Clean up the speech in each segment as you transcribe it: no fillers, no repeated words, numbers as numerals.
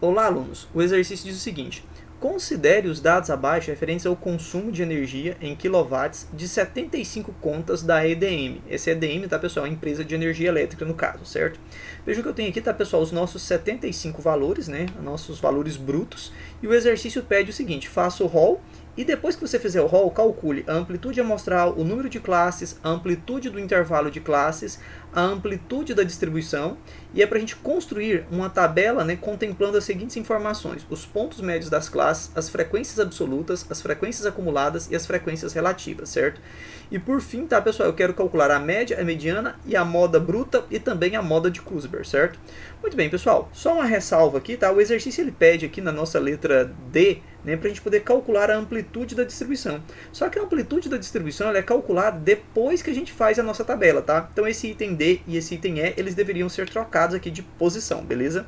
Olá, alunos! O exercício diz o seguinte: considere os dados abaixo referentes ao consumo de energia em quilowatts de 75 contas da EDM. Esse EDM, tá, pessoal? É a empresa de energia elétrica, no caso, certo? Veja o que eu tenho aqui, tá, pessoal? Os nossos 75 valores, né? Nossos valores brutos. E o exercício pede o seguinte: faça o rol. E depois que você fizer o rol, calcule a amplitude amostral, o número de classes, a amplitude do intervalo de classes, a amplitude da distribuição. E é para a gente construir uma tabela, né, contemplando as seguintes informações: os pontos médios das classes, as frequências absolutas, as frequências acumuladas e as frequências relativas, certo? E por fim, tá, pessoal, eu quero calcular a média, a mediana e a moda bruta e também a moda de Kurzebern, certo? Muito bem, pessoal, só uma ressalva aqui, tá? O exercício ele pede aqui na nossa letra D, né, para a gente poder calcular a amplitude da distribuição. Só que a amplitude da distribuição ela é calculada depois que a gente faz a nossa tabela, tá? Então esse item D e esse item E, eles deveriam ser trocados aqui de posição, beleza?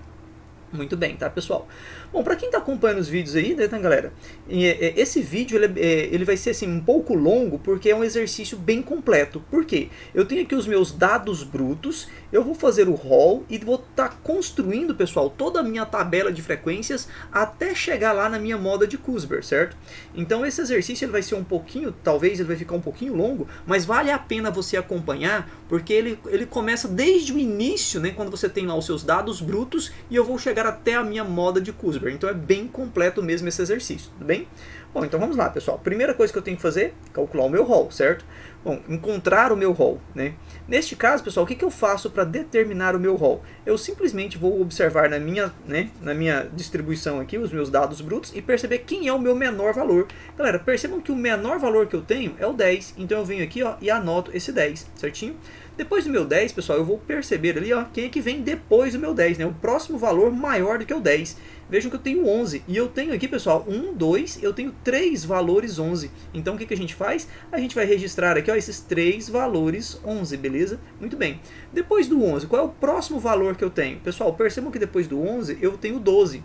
Muito bem, tá, pessoal? Bom, para quem está acompanhando os vídeos aí, né, galera, esse vídeo ele vai ser assim, um pouco longo, porque é um exercício bem completo. Por quê? Eu tenho aqui os meus dados brutos, eu vou fazer o rol e vou estar construindo, pessoal, toda a minha tabela de frequências até chegar lá na minha moda de Kurzebern, certo? Então esse exercício ele vai ser um pouquinho, talvez ele vai ficar um pouquinho longo, mas vale a pena você acompanhar, porque ele começa desde o início, né, quando você tem lá os seus dados brutos, e eu vou chegar até a minha moda de Kurzebern. Então é bem completo mesmo esse exercício, tudo bem? Bom, então vamos lá, pessoal. Primeira coisa que eu tenho que fazer, calcular o meu rol, certo? Bom, encontrar o meu rol, né? Neste caso, pessoal, o que eu faço para determinar o meu rol? Eu simplesmente vou observar na minha distribuição aqui, os meus dados brutos, e perceber quem é o meu menor valor. Galera, percebam que o menor valor que eu tenho é o 10, então eu venho aqui, ó, e anoto esse 10, certinho? Depois do meu 10, pessoal, eu vou perceber ali, ó, quem é que vem depois do meu 10, né? O próximo valor maior do que o 10. Vejam que eu tenho 11. E eu tenho aqui, pessoal, 1, 2, eu tenho 3 valores 11. Então, o que a gente faz? A gente vai registrar aqui, ó, esses 3 valores 11, beleza? Muito bem. Depois do 11, qual é o próximo valor que eu tenho? Pessoal, percebam que depois do 11, eu tenho 12.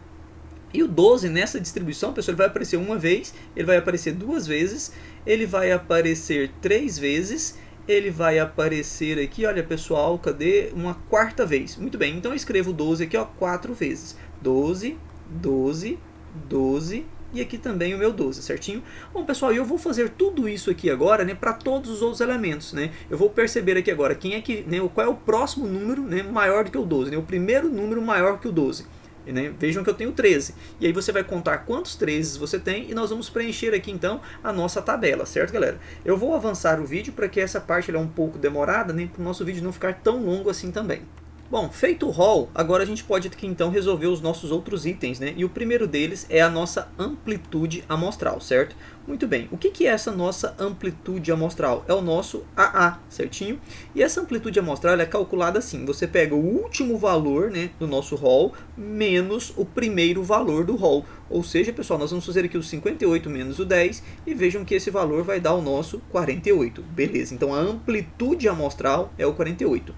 E o 12 nessa distribuição, pessoal, ele vai aparecer uma vez, ele vai aparecer duas vezes, ele vai aparecer 3 vezes, ele vai aparecer aqui, olha, pessoal, cadê? Uma quarta vez. Muito bem, então eu escrevo 12 aqui, ó, 4 vezes. 12, 12, 12 e aqui também o meu 12, certinho? Bom, pessoal, eu vou fazer tudo isso aqui agora, né, para todos os outros elementos, né? Eu vou perceber aqui agora quem é que, né, qual é o próximo número, né, maior do que o 12, né? O primeiro número maior que o 12. Né? Vejam que eu tenho 13. E aí você vai contar quantos 13 você tem e nós vamos preencher aqui então a nossa tabela, certo, galera? Eu vou avançar o vídeo para que essa parte é um pouco demorada, né, para o nosso vídeo não ficar tão longo assim também. Bom, feito o rol, agora a gente pode aqui então resolver os nossos outros itens, né? E o primeiro deles é a nossa amplitude amostral, certo? Muito bem, o que é essa nossa amplitude amostral? É o nosso AA, certinho? E essa amplitude amostral é calculada assim: você pega o último valor, né, do nosso rol menos o primeiro valor do rol. Ou seja, pessoal, nós vamos fazer aqui o 58 menos o 10 e vejam que esse valor vai dar o nosso 48. Beleza, então a amplitude amostral é o 48.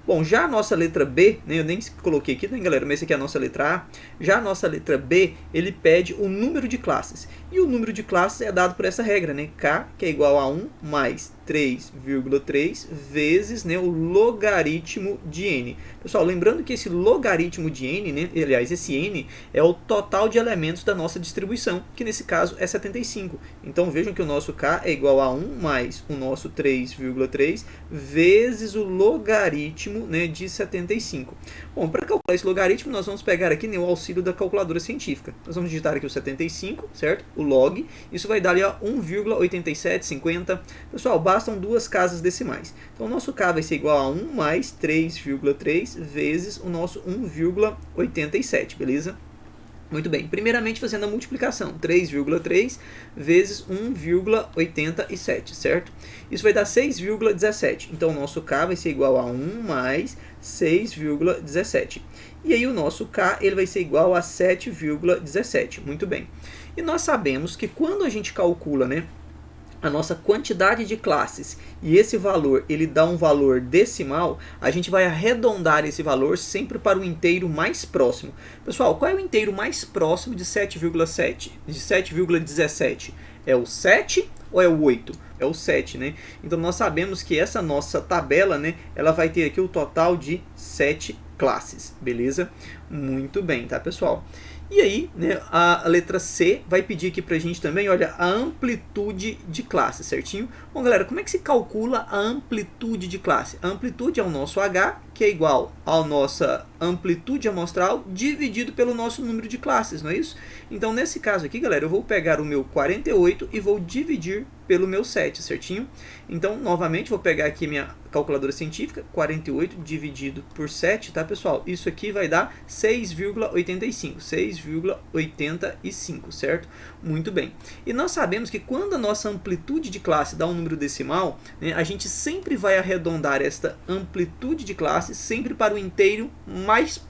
Bom, já a nossa letra B, né, eu nem coloquei aqui, né, galera, mas essa aqui é a nossa letra A. Já a nossa letra B, ele pede o número de classes. E o número de classes é dado por essa regra, né? K, que é igual a 1 mais 3,3 vezes, né, o logaritmo de n. Pessoal, lembrando que esse logaritmo de n, né, aliás, esse n é o total de elementos da nossa distribuição, que nesse caso é 75. Então vejam que o nosso K é igual a 1 mais o nosso 3,3 vezes o logaritmo, né, de 75. Bom, para calcular esse logaritmo, nós vamos pegar aqui, né, o auxílio da calculadora científica. Nós vamos digitar aqui o 75, certo? O log. Isso vai dar ali 1,8750. Pessoal, bastam duas casas decimais. Então, o nosso K vai ser igual a 1 mais 3,3 vezes o nosso 1,87, beleza? Muito bem, primeiramente fazendo a multiplicação, 3,3 vezes 1,87, certo? Isso vai dar 6,17, então o nosso K vai ser igual a 1 mais 6,17. E aí o nosso K ele vai ser igual a 7,17, muito bem. E nós sabemos que quando a gente calcula, né, a nossa quantidade de classes e esse valor ele dá um valor decimal, a gente vai arredondar esse valor sempre para o inteiro mais próximo. Pessoal, qual é o inteiro mais próximo de 7,7? De 7,17? É o 7 ou é o 8? É o 7, né? Então nós sabemos que essa nossa tabela, né, ela vai ter aqui o total de 7 classes, beleza? Muito bem, tá, pessoal? E aí, né, a letra C vai pedir aqui pra gente também, olha, a amplitude de classe, certinho? Bom, galera, como é que se calcula a amplitude de classe? A amplitude é o nosso H, que é igual à nossa amplitude amostral dividido pelo nosso número de classes, não é isso? Então, nesse caso aqui, galera, eu vou pegar o meu 48 e vou dividir pelo meu 7, certinho? Então, novamente, vou pegar aqui minha calculadora científica, 48 dividido por 7, tá, pessoal? Isso aqui vai dar 6,85, 6,85, certo? Muito bem. E nós sabemos que quando a nossa amplitude de classe dá um número decimal, né, a gente sempre vai arredondar esta amplitude de classe sempre para o inteiro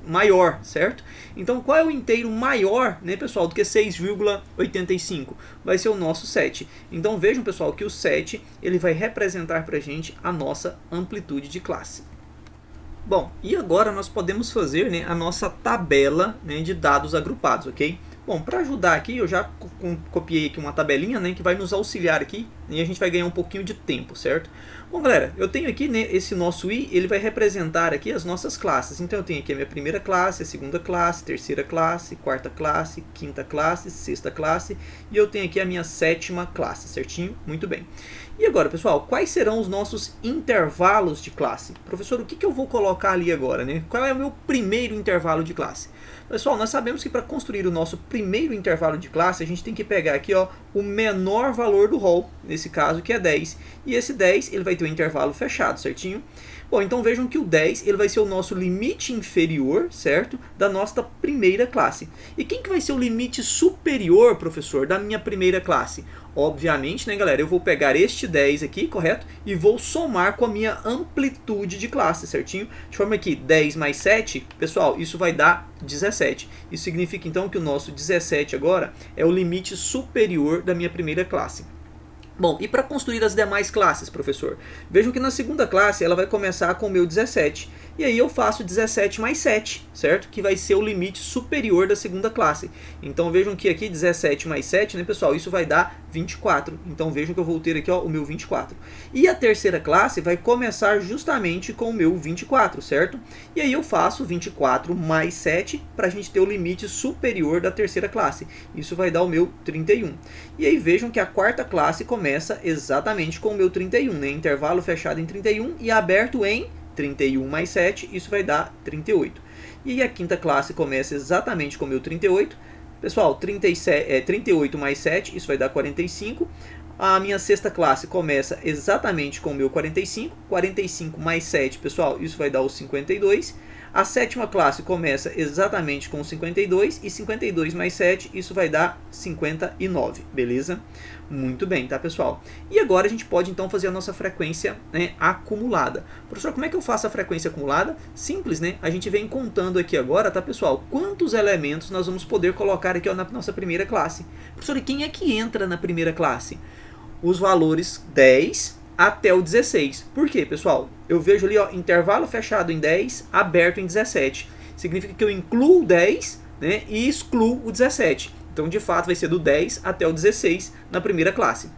maior, certo? Então, qual é o inteiro maior, né, pessoal, do que 6,85? Vai ser o nosso 7. Então, vejam, pessoal, que o 7 ele vai representar para a gente a nossa amplitude de classe. Bom, e agora nós podemos fazer, né, a nossa tabela, né, de dados agrupados, ok? Bom, para ajudar aqui, eu já copiei aqui uma tabelinha, né, que vai nos auxiliar aqui e a gente vai ganhar um pouquinho de tempo, certo? Bom, galera, eu tenho aqui, né, esse nosso I, ele vai representar aqui as nossas classes. Então eu tenho aqui a minha primeira classe, a segunda classe, terceira classe, quarta classe, quinta classe, sexta classe e eu tenho aqui a minha sétima classe, certinho? Muito bem. E agora, pessoal, quais serão os nossos intervalos de classe? Professor, o que eu vou colocar ali agora, né? Qual é o meu primeiro intervalo de classe? Pessoal, nós sabemos que para construir o nosso primeiro intervalo de classe, a gente tem que pegar aqui, ó, o menor valor do rol, nesse caso que é 10. E esse 10 ele vai ter um intervalo fechado, certinho? Bom, então vejam que o 10 ele vai ser o nosso limite inferior, certo? Da nossa primeira classe. E quem que vai ser o limite superior, professor, da minha primeira classe? Obviamente, né, galera, eu vou pegar este 10 aqui, correto? E vou somar com a minha amplitude de classe, certinho? De forma que 10 mais 7, pessoal, isso vai dar 17. Isso significa, então, que o nosso 17 agora é o limite superior da minha primeira classe. Bom, e para construir as demais classes, professor? Vejam que na segunda classe ela vai começar com o meu 17. E aí eu faço 17 mais 7, certo? Que vai ser o limite superior da segunda classe. Então vejam que aqui 17 mais 7, né, pessoal? Isso vai dar 24. Então vejam que eu vou ter aqui, ó, o meu 24. E a terceira classe vai começar justamente com o meu 24, certo? E aí eu faço 24 mais 7 para a gente ter o limite superior da terceira classe. Isso vai dar o meu 31. E aí vejam que a quarta classe começa exatamente com o meu 31, né? Intervalo fechado em 31 e aberto em 31 mais 7, isso vai dar 38. E a quinta classe começa exatamente com o meu 38. Pessoal, 38 mais 7, isso vai dar 45. A minha sexta classe começa exatamente com o meu 45. 45 mais 7, pessoal, isso vai dar os 52. A sétima classe começa exatamente com 52 e 52 mais 7, isso vai dar 59, beleza? Muito bem, tá, pessoal? E agora a gente pode então fazer a nossa frequência, né, acumulada. Professor, como é que eu faço a frequência acumulada? Simples, né? A gente vem contando aqui agora, tá, pessoal? Quantos elementos nós vamos poder colocar aqui, ó, na nossa primeira classe. Professor, e quem é que entra na primeira classe? Os valores 10 até o 16. Por quê, pessoal? Eu vejo ali, ó, intervalo fechado em 10, aberto em 17. Significa que eu incluo o 10, né, e excluo o 17. Então, de fato, vai ser do 10 até o 16 na primeira classe.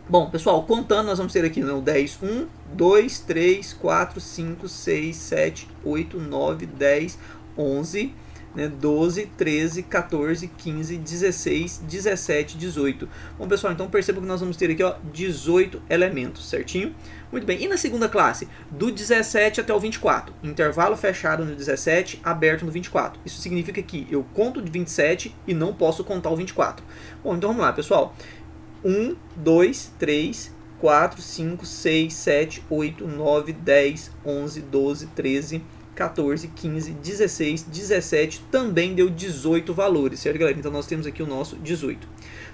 Bom, pessoal, contando, nós vamos ter aqui, né, o 10, 1, 2, 3, 4, 5, 6, 7, 8, 9, 10, 11... Né, 12, 13, 14, 15, 16, 17, 18. Bom, pessoal, então percebam que nós vamos ter aqui, ó, 18 elementos, certinho? Muito bem, e na segunda classe? Do 17 até o 24. Intervalo fechado no 17, aberto no 24. Isso significa que eu conto de 27 e não posso contar o 24. Bom, então vamos lá, pessoal. 1, 2, 3, 4, 5, 6, 7, 8, 9, 10, 11, 12, 13... 14, 15, 16, 17, também deu 18 valores, certo, galera? Então nós temos aqui o nosso 18.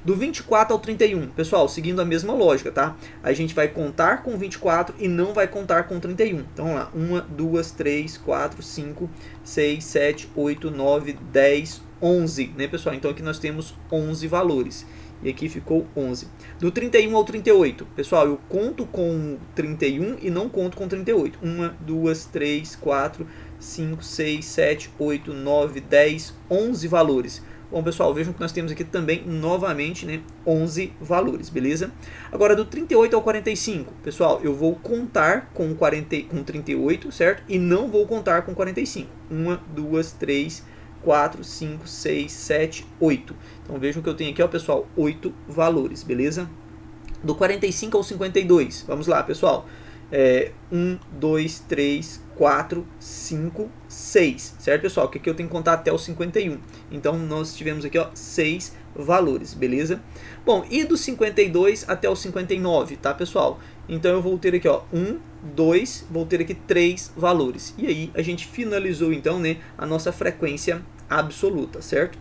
Do 24 ao 31, pessoal, seguindo a mesma lógica, tá? A gente vai contar com 24 e não vai contar com 31. Então vamos lá, 1, 2, 3, 4, 5, 6, 7, 8, 9, 10, 11, né, pessoal? Então aqui nós temos 11 valores. E aqui ficou 11. Do 31 ao 38, pessoal, eu conto com 31 e não conto com 38. 1, 2, 3, 4, 5, 6, 7, 8, 9, 10, 11 valores. Bom, pessoal, vejam que nós temos aqui também, novamente, né, 11 valores, beleza? Agora, do 38 ao 45, pessoal, eu vou contar com 38, certo? E não vou contar com 45. 1, 2, 3, 4, 5, 6, 7, 8. Então vejam que eu tenho aqui, ó, pessoal, 8 valores, beleza? Do 45 ao 52, vamos lá, pessoal. 1, 2, 3, 4, 5, 6, certo, pessoal? Que aqui eu tenho que contar até o 51. Então nós tivemos aqui, ó, 6 valores, beleza? Bom, e do 52 até o 59, tá, pessoal? Então eu vou ter aqui, ó, 1, 2, vou ter aqui 3 valores. E aí a gente finalizou então, né, a nossa frequência absoluta, certo?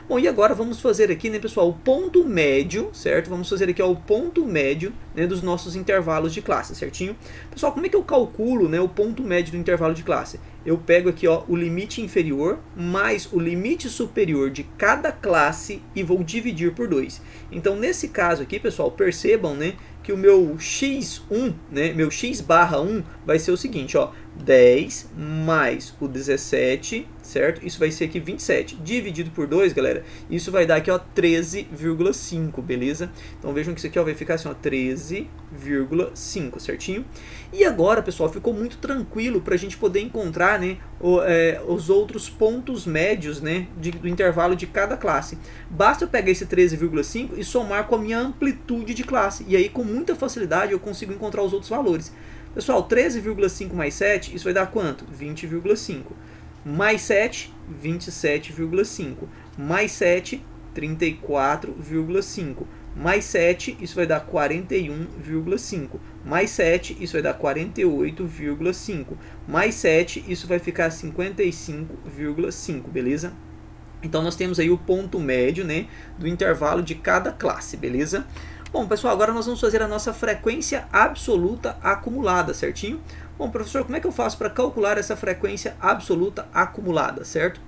Bom, e agora vamos fazer aqui, né, pessoal, o ponto médio, certo? Vamos fazer aqui, ó, o ponto médio, né, dos nossos intervalos de classe, certinho? Pessoal, como é que eu calculo, né, o ponto médio do intervalo de classe? Eu pego aqui, ó, o limite inferior mais o limite superior de cada classe e vou dividir por 2. Então, nesse caso aqui, pessoal, percebam, né, que o meu x1, né, meu x barra 1 vai ser o seguinte, ó, 10 mais o 17, certo? Isso vai ser aqui 27, dividido por 2, galera, isso vai dar aqui, ó, 13,5, beleza? Então vejam que isso aqui, ó, vai ficar assim, ó, 13,5, certinho? E agora, pessoal, ficou muito tranquilo para a gente poder encontrar, né, os outros pontos médios, né, do intervalo de cada classe. Basta eu pegar esse 13,5 e somar com a minha amplitude de classe, e aí com muita facilidade eu consigo encontrar os outros valores. Pessoal, 13,5 mais 7, isso vai dar quanto? 20,5. Mais 7, 27,5. Mais 7, 34,5. Mais 7, isso vai dar 41,5. Mais 7, isso vai dar 48,5. Mais 7, isso vai ficar 55,5, beleza? Então nós temos aí o ponto médio, né, do intervalo de cada classe, beleza? Bom, pessoal, agora nós vamos fazer a nossa frequência absoluta acumulada, certinho? Bom, professor, como é que eu faço para calcular essa frequência absoluta acumulada, certo?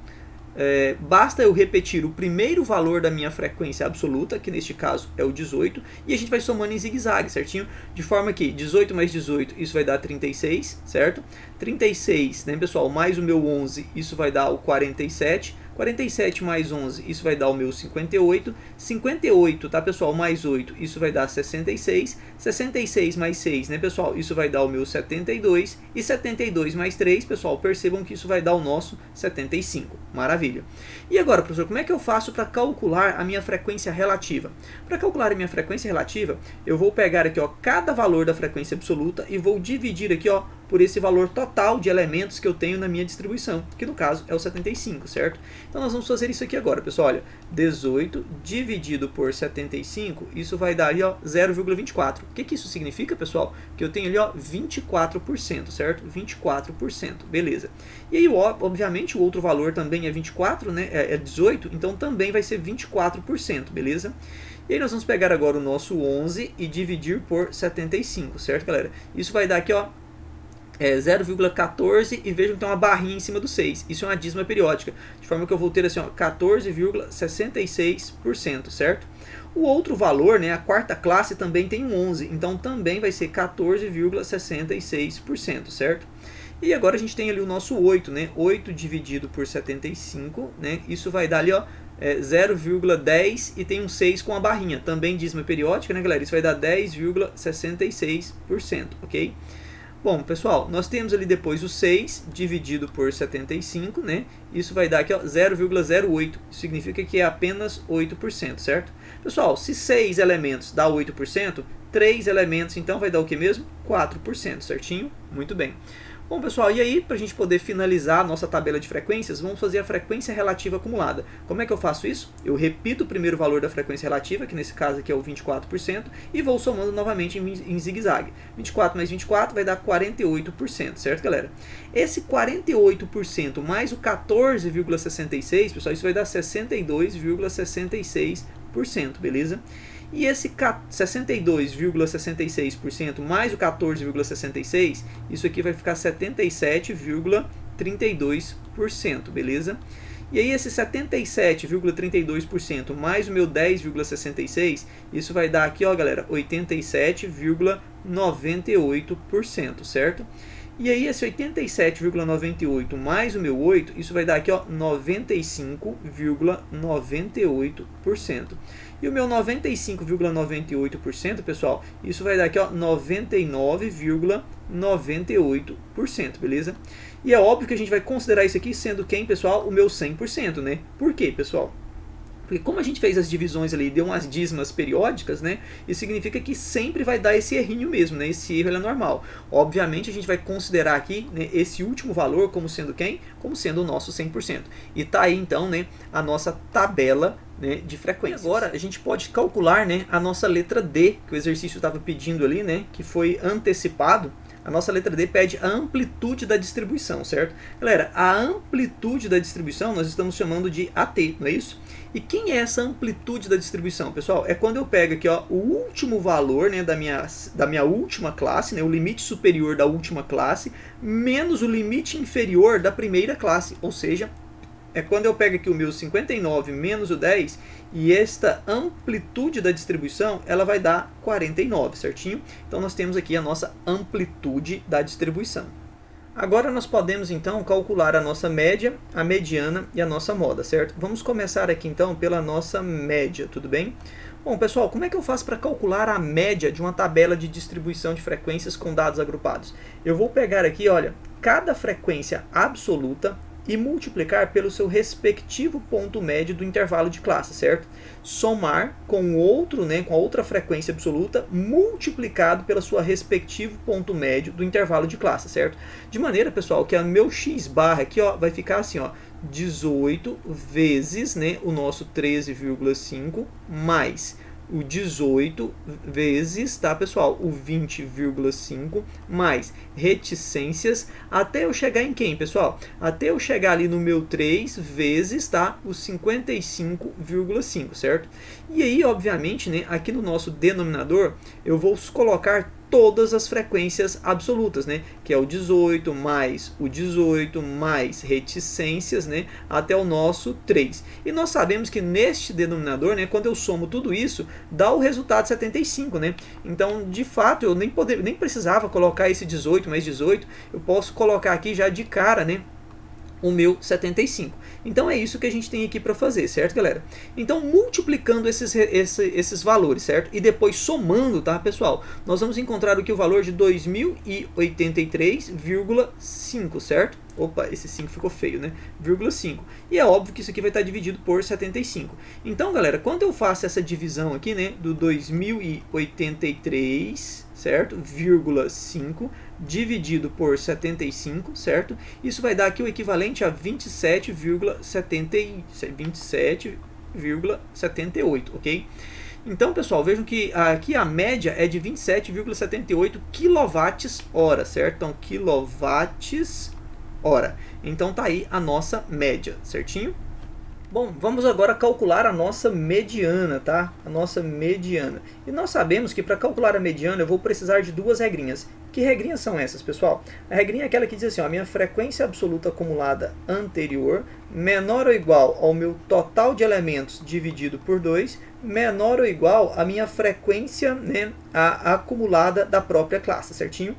Basta eu repetir o primeiro valor da minha frequência absoluta, que neste caso é o 18, e a gente vai somando em zigue-zague, certinho? De forma que 18 mais 18, isso vai dar 36, certo? 36, né, pessoal, mais o meu 11, isso vai dar o 47. 47 mais 11, isso vai dar o meu 58. 58, tá, pessoal, mais 8, isso vai dar 66. 66 mais 6, né, pessoal, isso vai dar o meu 72. E 72 mais 3, pessoal, percebam que isso vai dar o nosso 75. Maravilha. E agora, professor, como é que eu faço para calcular a minha frequência relativa? Para calcular a minha frequência relativa, eu vou pegar aqui, ó, cada valor da frequência absoluta e vou dividir aqui, ó, por esse valor total de elementos que eu tenho na minha distribuição, que no caso é o 75, certo? Então nós vamos fazer isso aqui agora, pessoal. Olha, 18 dividido por 75, isso vai dar ali, ó, 0,24. O que isso significa, pessoal? Que eu tenho ali, ó, 24%, certo? 24%, beleza. E aí, obviamente, o outro valor também é 24, né? É 18, então também vai ser 24%, beleza? E aí nós vamos pegar agora o nosso 11 e dividir por 75, certo, galera? Isso vai dar aqui, ó, 0,14 e vejam que tem uma barrinha em cima do 6. Isso é uma dízima periódica, de forma que eu vou ter assim, 14,66%, certo? O outro valor, né, a quarta classe também tem um 11, então também vai ser 14,66%, certo? E agora a gente tem ali o nosso 8, né? 8 dividido por 75, né? Isso vai dar ali, ó, 0,10 e tem um 6 com a barrinha, também dízima periódica, né, galera? Isso vai dar 10,66%, ok? Bom, pessoal, nós temos ali depois o 6 dividido por 75, né? Isso vai dar aqui, ó, 0,08. Isso significa que é apenas 8%, certo? Pessoal, se 6 elementos dá 8%, 3 elementos então vai dar o que mesmo? 4%, certinho? Muito bem. Bom, pessoal, e aí, para a gente poder finalizar a nossa tabela de frequências, vamos fazer a frequência relativa acumulada. Como é que eu faço isso? Eu repito o primeiro valor da frequência relativa, que nesse caso aqui é o 24%, e vou somando novamente em zigue-zague. 24 mais 24 vai dar 48%, certo, galera? Esse 48% mais o 14,66, pessoal, isso vai dar 62,66%, beleza? E esse 62,66% mais o 14,66%, isso aqui vai ficar 77,32%, beleza? E aí esse 77,32% mais o meu 10,66%, isso vai dar aqui, ó, galera, 87,46%, 87,98%, certo? E aí esse 87,98 mais o meu 8, isso vai dar aqui, ó, 95,98%. E o meu 95,98%, pessoal, isso vai dar aqui, ó, 99,98%, beleza? E é óbvio que a gente vai considerar isso aqui sendo quem, pessoal? O meu 100%, né? Por quê, pessoal? Porque como a gente fez as divisões ali e deu umas dízimas periódicas, né? Isso significa que sempre vai dar esse errinho mesmo, né? Esse erro é normal. Obviamente a gente vai considerar aqui, né, esse último valor como sendo quem? Como sendo o nosso 100%. E tá aí então, né, a nossa tabela, né, de frequência. Agora a gente pode calcular, né, a nossa letra D, que o exercício estava pedindo ali, né, que foi antecipado. A nossa letra D pede a amplitude da distribuição, certo? Galera, a amplitude da distribuição nós estamos chamando de AT, não é isso? E quem é essa amplitude da distribuição, pessoal? É quando eu pego aqui, ó, o último valor, né, da minha última classe, né, o limite superior da última classe, menos o limite inferior da primeira classe, ou seja, é quando eu pego aqui o meu 59 menos o 10, e esta amplitude da distribuição, ela vai dar 49, certinho? Então nós temos aqui a nossa amplitude da distribuição. Agora nós podemos então calcular a nossa média, a mediana e a nossa moda, certo? Vamos começar aqui então pela nossa média, tudo bem? Bom, pessoal, como é que eu faço para calcular a média de uma tabela de distribuição de frequências com dados agrupados? Eu vou pegar aqui, olha, cada frequência absoluta e multiplicar pelo seu respectivo ponto médio do intervalo de classe, certo? Somar com outro, né, com a outra frequência absoluta, multiplicado pelo seu respectivo ponto médio do intervalo de classe, certo? De maneira, pessoal, que o meu x barra aqui, ó, vai ficar assim, ó, 18 vezes, né, o nosso 13,5 mais o 18 vezes, tá, pessoal, o 20,5 mais reticências, até eu chegar em quem, pessoal? Até eu chegar ali no meu 3 vezes, tá, o 55,5, certo? E aí, obviamente, né, aqui no nosso denominador, eu vou colocar todas as frequências absolutas, né? Que é o 18 mais reticências, né? Até o nosso 3. E nós sabemos que neste denominador, né? Quando eu somo tudo isso, dá o resultado 75, né? Então, de fato, eu nem precisava colocar esse 18 mais 18. Eu posso colocar aqui já de cara, né? O meu 75. Então é isso que a gente tem aqui para fazer, certo, galera? Então, multiplicando esses valores, certo? E depois somando, tá, pessoal? Nós vamos encontrar aqui o valor de 2083,5, certo? Opa, esse 5 ficou feio, né? 0,5. E é óbvio que isso aqui vai estar dividido por 75. Então, galera, quando eu faço essa divisão aqui, né, do 2083, certo? 5 dividido por 75, certo? Isso vai dar aqui o equivalente a 27,78, ok? Então, pessoal, vejam que aqui a média é de 27,78 kWh, certo? Então, kWh. Então, tá aí a nossa média, certinho? Bom, vamos agora calcular a nossa mediana, tá? A nossa mediana. E nós sabemos que para calcular a mediana eu vou precisar de duas regrinhas. Que regrinhas são essas, pessoal? A regrinha é aquela que diz assim, ó, a minha frequência absoluta acumulada anterior menor ou igual ao meu total de elementos dividido por 2, menor ou igual à minha frequência, né, acumulada da própria classe, certinho?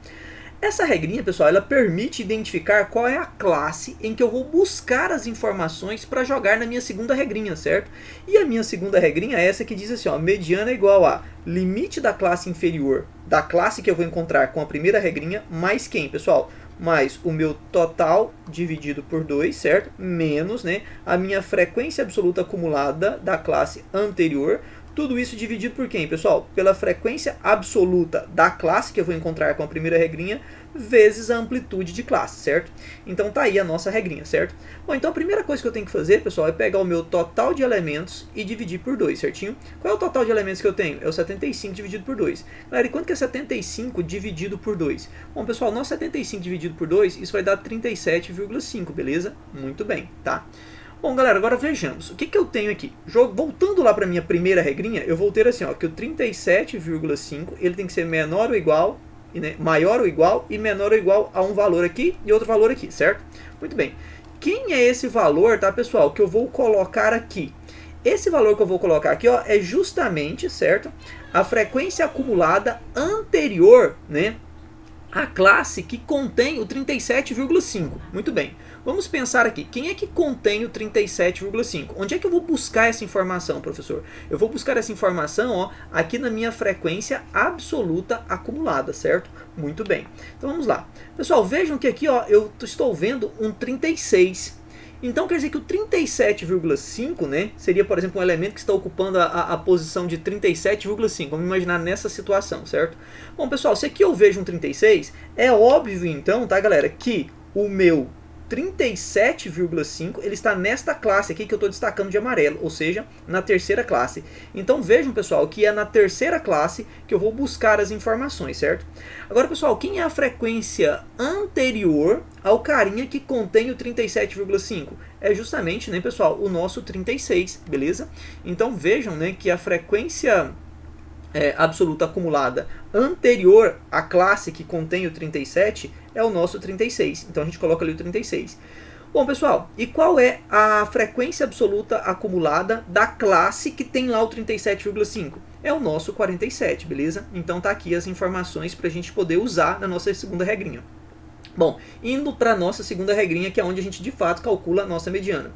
Essa regrinha, pessoal, ela permite identificar qual é a classe em que eu vou buscar as informações para jogar na minha segunda regrinha, certo? E a minha segunda regrinha é essa que diz assim, ó, mediana é igual a limite da classe inferior da classe que eu vou encontrar com a primeira regrinha, mais quem, pessoal? Mais o meu total dividido por 2, certo? Menos, né, a minha frequência absoluta acumulada da classe anterior. Tudo isso dividido por quem, pessoal? Pela frequência absoluta da classe que eu vou encontrar com a primeira regrinha, vezes a amplitude de classe, certo? Então tá aí a nossa regrinha, certo? Bom, então a primeira coisa que eu tenho que fazer, pessoal, é pegar o meu total de elementos e dividir por 2, certinho? Qual é o total de elementos que eu tenho? É o 75 dividido por 2. Galera, e quanto que é 75 dividido por 2? Bom, pessoal, nosso 75 dividido por 2, isso vai dar 37,5, beleza? Muito bem, tá? Bom, galera, agora vejamos. O que eu tenho aqui? Voltando lá para a minha primeira regrinha, eu vou ter assim, ó, que o 37,5 ele tem que ser menor ou igual, né, maior ou igual e menor ou igual a um valor aqui e outro valor aqui, certo? Muito bem. Quem é esse valor, tá, pessoal, que eu vou colocar aqui? esse valor que eu vou colocar aqui, ó, é justamente, certo, a frequência acumulada anterior, né, à classe que contém o 37,5. Muito bem. Vamos pensar aqui, quem é que contém o 37,5? Onde é que eu vou buscar essa informação, professor? Eu vou buscar essa informação, ó, aqui na minha frequência absoluta acumulada, certo? Muito bem. Então vamos lá. Pessoal, vejam que aqui, ó, eu estou vendo um 36. Então quer dizer que o 37,5, né, seria, por exemplo, um elemento que está ocupando a posição de 37,5. Vamos imaginar nessa situação, certo? Bom, pessoal, se aqui eu vejo um 36, é óbvio então, tá, galera, que o meu 37,5 ele está nesta classe aqui que eu estou destacando de amarelo, ou seja, na terceira classe. Então vejam, pessoal, que é na terceira classe que eu vou buscar as informações, certo? Agora, pessoal, quem é a frequência anterior ao carinha que contém o 37,5? É justamente, né, pessoal, o nosso 36, beleza? Então vejam, né, que a frequência absoluta acumulada anterior à classe que contém o 37 é o nosso 36. Então a gente coloca ali o 36. Bom, pessoal, e qual é a frequência absoluta acumulada da classe que tem lá o 37,5? É o nosso 47, beleza? Então tá aqui as informações para a gente poder usar na nossa segunda regrinha. Bom, indo para a nossa segunda regrinha, que é onde a gente de fato calcula a nossa mediana.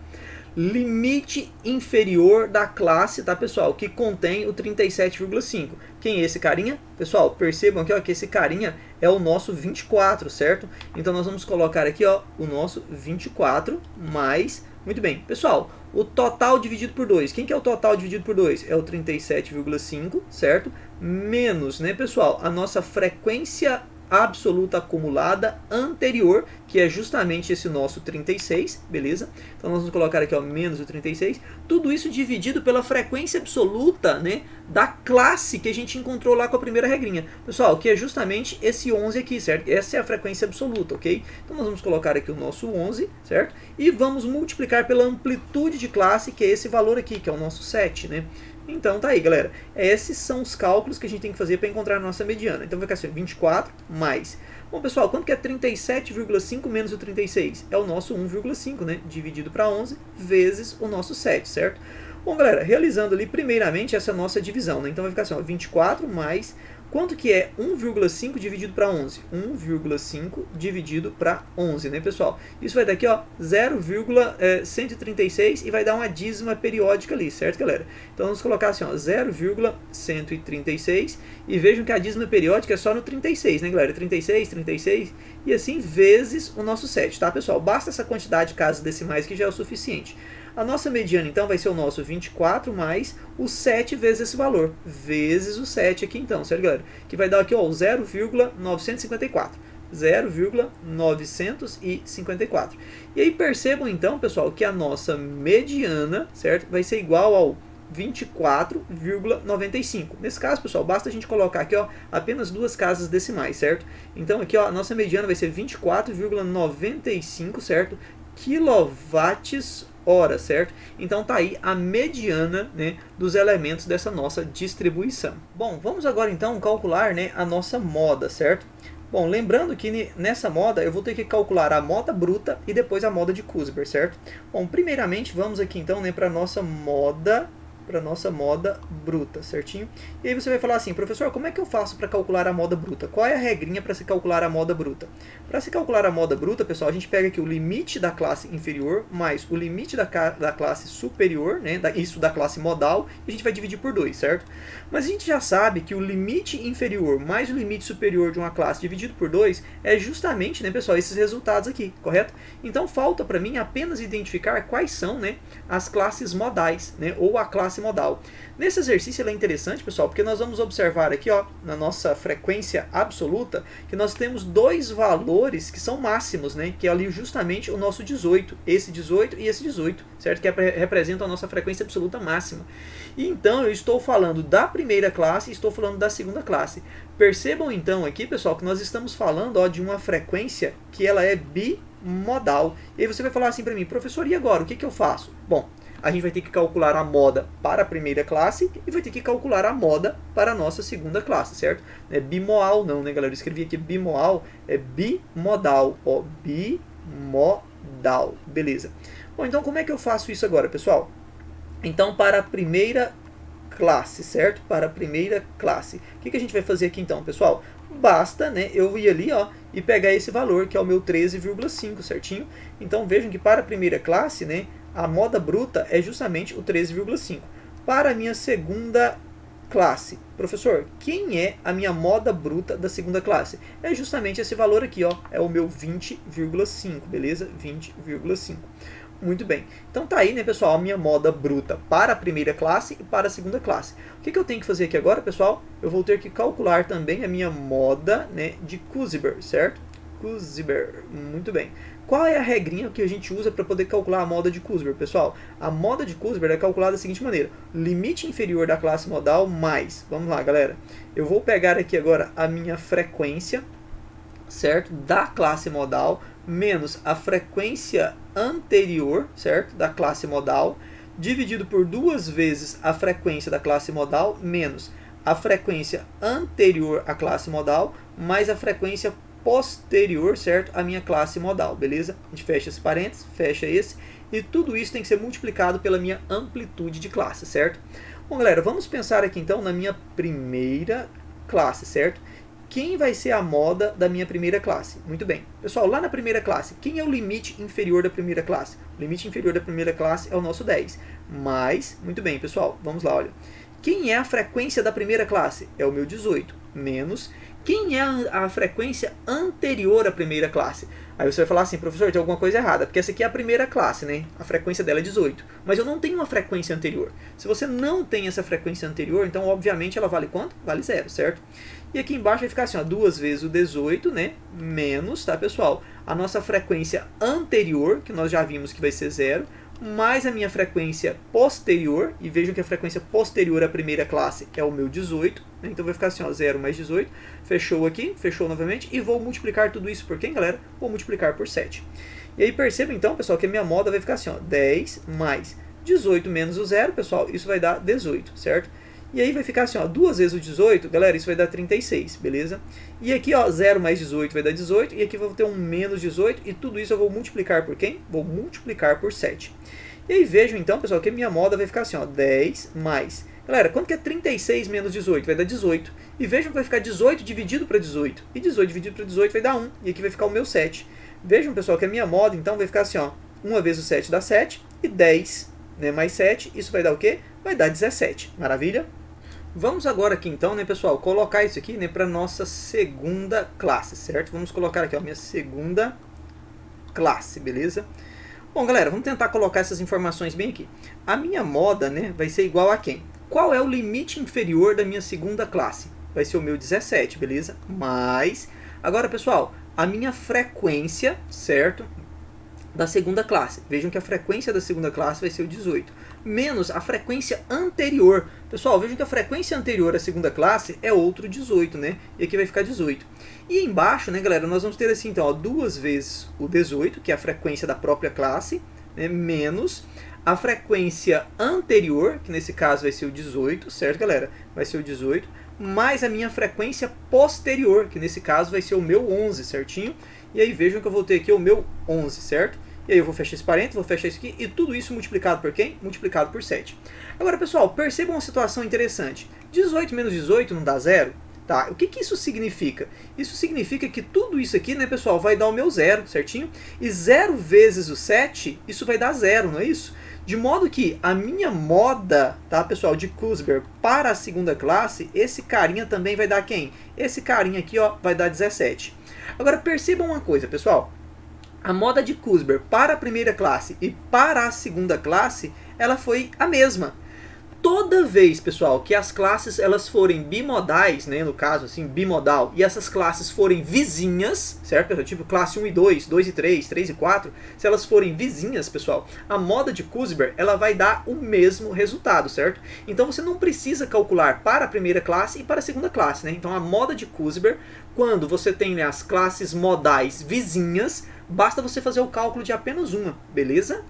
Limite inferior da classe, tá, pessoal, que contém o 37,5. Quem é esse carinha? Pessoal, percebam aqui, ó, que esse carinha é o nosso 24, certo? Então nós vamos colocar aqui, ó, o nosso 24 mais... Muito bem, pessoal, o total dividido por 2. Quem que é o total dividido por 2? É o 37,5, certo? Menos, né, pessoal, a nossa frequência absoluta acumulada anterior, que é justamente esse nosso 36, beleza? Então nós vamos colocar aqui, ó, menos o 36, tudo isso dividido pela frequência absoluta, né, da classe que a gente encontrou lá com a primeira regrinha. Pessoal, que é justamente esse 11 aqui, certo? Essa é a frequência absoluta, ok? Então nós vamos colocar aqui o nosso 11, certo? E vamos multiplicar pela amplitude de classe, que é esse valor aqui, que é o nosso 7, né? Então tá aí, galera. Esses são os cálculos que a gente tem que fazer para encontrar a nossa mediana. Então vai ficar assim, 24 mais... Bom, pessoal, quanto que é 37,5 menos o 36? É o nosso 1,5, né? Dividido para 11 vezes o nosso 7, certo? Bom, galera, realizando ali primeiramente essa nossa divisão, né? Então vai ficar assim, ó, 24 mais... Quanto que é 1,5 dividido para 11? 1,5 dividido para 11, né, pessoal? Isso vai dar aqui, ó, 0,136 e vai dar uma dízima periódica ali, certo, galera? Então vamos colocar assim, ó, 0,136 e vejam que a dízima periódica é só no 36, né, galera? 36, 36 e assim vezes o nosso 7, tá, pessoal? Basta essa quantidade de casas decimais que já é o suficiente. A nossa mediana, então, vai ser o nosso 24 mais o 7 vezes esse valor, vezes o 7 aqui, então, certo, galera? Que vai dar aqui, ó, 0,954. 0,954. E aí percebam, então, pessoal, que a nossa mediana, certo, vai ser igual ao 24,95. Nesse caso, pessoal, basta a gente colocar aqui, ó, apenas duas casas decimais, certo? Então, aqui, ó, a nossa mediana vai ser 24,95, certo? Quilowatts hora, certo? Então tá aí a mediana, né, dos elementos dessa nossa distribuição. Bom, vamos agora então calcular, né, a nossa moda, certo? Bom, lembrando que nessa moda eu vou ter que calcular a moda bruta e depois a moda de Kuiper, certo? Bom, primeiramente vamos aqui então, né, para nossa moda bruta, certinho? E aí você vai falar assim, professor, como é que eu faço para calcular a moda bruta? Qual é a regrinha para se calcular a moda bruta? Para se calcular a moda bruta, pessoal, a gente pega aqui o limite da classe inferior mais o limite da classe superior, né, isso da classe modal, e a gente vai dividir por 2, certo? Mas a gente já sabe que o limite inferior mais o limite superior de uma classe dividido por 2 é justamente, né, pessoal, esses resultados aqui, correto? Então falta para mim apenas identificar quais são, né, as classes modais, né, ou a classe modal. Nesse exercício ele é interessante, pessoal, porque nós vamos observar aqui, ó, na nossa frequência absoluta, que nós temos dois valores que são máximos, né, que é ali justamente o nosso 18, esse 18 e esse 18, certo? Que representam a nossa frequência absoluta máxima. E então eu estou falando da primeira classe e estou falando da segunda classe. Percebam então aqui, pessoal, que nós estamos falando, ó, de uma frequência que ela é bimodal. E aí você vai falar assim para mim, professor, e agora? O que que eu faço? Bom, a gente vai ter que calcular a moda para a primeira classe e vai ter que calcular a moda para a nossa segunda classe, certo? É bimodal não, né, galera? Eu escrevi aqui bimodal, é bimodal, ó, bimodal, beleza. Bom, então como é que eu faço isso agora, pessoal? Então, para a primeira classe, certo? Para a primeira classe. O que a gente vai fazer aqui então, pessoal? Basta, né, eu ir ali, ó, e pegar esse valor, que é o meu 13,5, certinho? Então, vejam que para a primeira classe, né, a moda bruta é justamente o 13,5. Para a minha segunda classe, professor, quem é a minha moda bruta da segunda classe? É justamente esse valor aqui, ó, é o meu 20,5, beleza? 20,5. Muito bem. Então tá aí, né, pessoal, a minha moda bruta para a primeira classe e para a segunda classe. O que eu tenho que fazer aqui agora, pessoal? Eu vou ter que calcular também a minha moda, né, de Kuiper, certo? Kuiper. Muito bem. Qual é a regrinha que a gente usa para poder calcular a moda de Kuiper, pessoal? A moda de Kuiper é calculada da seguinte maneira: limite inferior da classe modal mais, vamos lá, galera, eu vou pegar aqui agora a minha frequência, certo, da classe modal, menos a frequência anterior, certo, da classe modal, dividido por 2 vezes a frequência da classe modal, menos a frequência anterior à classe modal, mais a frequência posterior, certo, à minha classe modal, beleza? A gente fecha esse parênteses, fecha esse, e tudo isso tem que ser multiplicado pela minha amplitude de classe, certo? Bom, galera, vamos pensar aqui então na minha primeira classe, certo? Quem vai ser a moda da minha primeira classe? Muito bem. Pessoal, lá na primeira classe, quem é o limite inferior da primeira classe? O limite inferior da primeira classe é o nosso 10. Mas, muito bem, pessoal, vamos lá, olha. Quem é a frequência da primeira classe? É o meu 18. Menos, quem é a frequência anterior à primeira classe? Aí você vai falar assim, professor, tem alguma coisa errada, porque essa aqui é a primeira classe, né? A frequência dela é 18. Mas eu não tenho uma frequência anterior. Se você não tem essa frequência anterior, então, obviamente, ela vale quanto? Vale 0, certo? E aqui embaixo vai ficar assim, ó, 2 vezes o 18, né? Menos, tá, pessoal? A nossa frequência anterior, que nós já vimos que vai ser 0, mais a minha frequência posterior, e vejam que a frequência posterior à primeira classe é o meu 18, né? Então vai ficar assim, ó, 0 mais 18, fechou aqui, fechou novamente, e vou multiplicar tudo isso por quem, galera? Vou multiplicar por 7. E aí perceba então, pessoal, que a minha moda vai ficar assim, ó, 10 mais 18 menos o 0, pessoal, isso vai dar 18, certo? E aí vai ficar assim, ó, 2 vezes o 18, galera, isso vai dar 36, beleza? E aqui, ó, 0 mais 18 vai dar 18, e aqui eu vou ter um menos 18, e tudo isso eu vou multiplicar por quem? Vou multiplicar por 7. E aí vejam então, pessoal, que a minha moda vai ficar assim, ó, 10 mais... Galera, quanto que é 36 menos 18? Vai dar 18. E vejam que vai ficar 18 dividido para 18. E 18 dividido para 18 vai dar 1, e aqui vai ficar o meu 7. Vejam, pessoal, que a minha moda, então, vai ficar assim, ó, 1 vezes o 7 dá 7, e 10, né, mais 7, isso vai dar o quê? Vai dar 17. Maravilha? Vamos agora aqui então, né, pessoal, colocar isso aqui, né, para nossa segunda classe, certo? Vamos colocar aqui, ó, minha segunda classe, beleza? Bom, galera, vamos tentar colocar essas informações bem aqui. A minha moda, né, vai ser igual a quem? Qual é o limite inferior da minha segunda classe? Vai ser o meu 17, beleza? Mas, agora, pessoal, a minha frequência, certo? Da segunda classe. Vejam que a frequência da segunda classe vai ser o 18. Menos a frequência anterior. Pessoal, vejam que a frequência anterior à segunda classe é outro 18, né? E aqui vai ficar 18. E embaixo, né, galera, nós vamos ter assim, então, ó, 2 vezes o 18, que é a frequência da própria classe, né, menos a frequência anterior, que nesse caso vai ser o 18, certo, galera? Vai ser o 18, mais a minha frequência posterior, que nesse caso vai ser o meu 11, certinho? E aí vejam que eu vou ter aqui o meu 11, certo? E aí eu vou fechar esse parênteses, vou fechar isso aqui, e tudo isso multiplicado por quem? Multiplicado por 7. Agora, pessoal, percebam uma situação interessante. 18 menos 18 não dá 0? Tá, o que isso significa? Isso significa que tudo isso aqui, né, pessoal, vai dar o meu 0, certinho? E 0 vezes o 7, isso vai dar 0, não é isso? De modo que a minha moda, tá, pessoal, de Kuiper para a segunda classe, esse carinha também vai dar quem? Esse carinha aqui, ó, vai dar 17. Agora, percebam uma coisa, pessoal. A moda de Kuiper para a primeira classe e para a segunda classe, ela foi a mesma. Toda vez, pessoal, que as classes elas forem bimodais, né, no caso, assim, bimodal, e essas classes forem vizinhas, certo, pessoal? Tipo classe 1 e 2, 2 e 3, 3 e 4, se elas forem vizinhas, pessoal, a moda de Kuiper, ela vai dar o mesmo resultado, certo? Então você não precisa calcular para a primeira classe e para a segunda classe, né? Então a moda de Kuiper, quando você tem, né, as classes modais vizinhas, basta você fazer o cálculo de apenas uma, beleza?